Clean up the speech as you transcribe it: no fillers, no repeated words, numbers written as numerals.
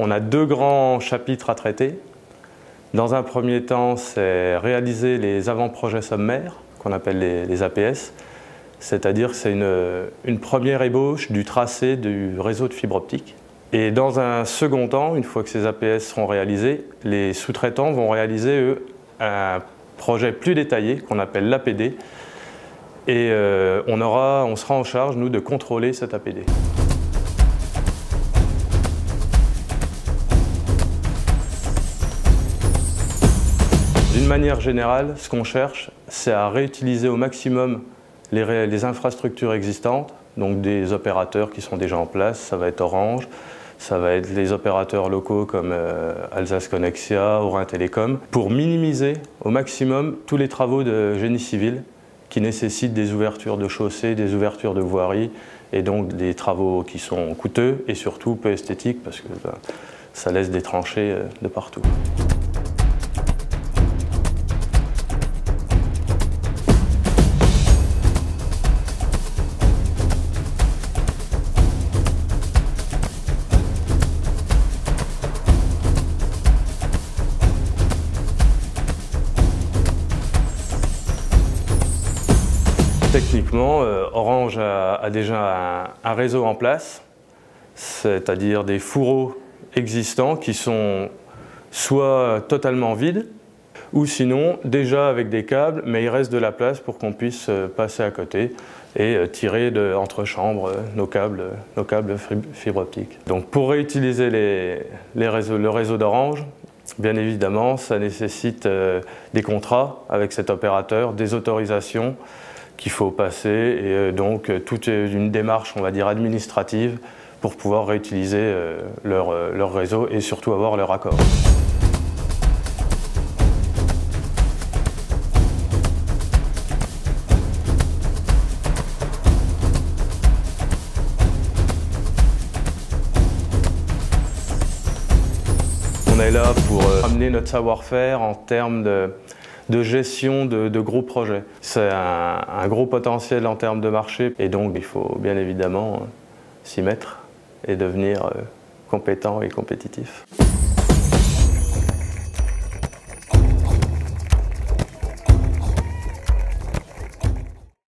On a deux grands chapitres à traiter. Dans un premier temps, c'est réaliser les avant-projets sommaires, qu'on appelle les APS, c'est-à-dire que c'est une première ébauche du tracé du réseau de fibre optique. Et dans un second temps, une fois que ces APS seront réalisés, les sous-traitants vont réaliser, eux, un projet plus détaillé qu'on appelle l'APD. Et on sera en charge, nous, de contrôler cet APD. D'une manière générale, ce qu'on cherche, c'est à réutiliser au maximum les infrastructures existantes, donc des opérateurs qui sont déjà en place, ça va être Orange, ça va être les opérateurs locaux comme Alsace Connexia, Orin Télécom, pour minimiser au maximum tous les travaux de génie civil qui nécessitent des ouvertures de chaussées, des ouvertures de voiries, et donc des travaux qui sont coûteux et surtout peu esthétiques parce que ça laisse des tranchées de partout. Techniquement, Orange a déjà un réseau en place, c'est-à-dire des fourreaux existants qui sont soit totalement vides, ou sinon déjà avec des câbles, mais il reste de la place pour qu'on puisse passer à côté et tirer entre chambres nos câbles fibre optique. Donc pour réutiliser le réseau d'Orange, bien évidemment, ça nécessite des contrats avec cet opérateur, des autorisations qu'il faut passer et donc toute une démarche, on va dire, administrative pour pouvoir réutiliser leur réseau et surtout avoir leur accord. On est là pour amener notre savoir-faire en termes de gestion de gros projets. C'est un gros potentiel en termes de marché et donc il faut bien évidemment s'y mettre et devenir compétent et compétitif.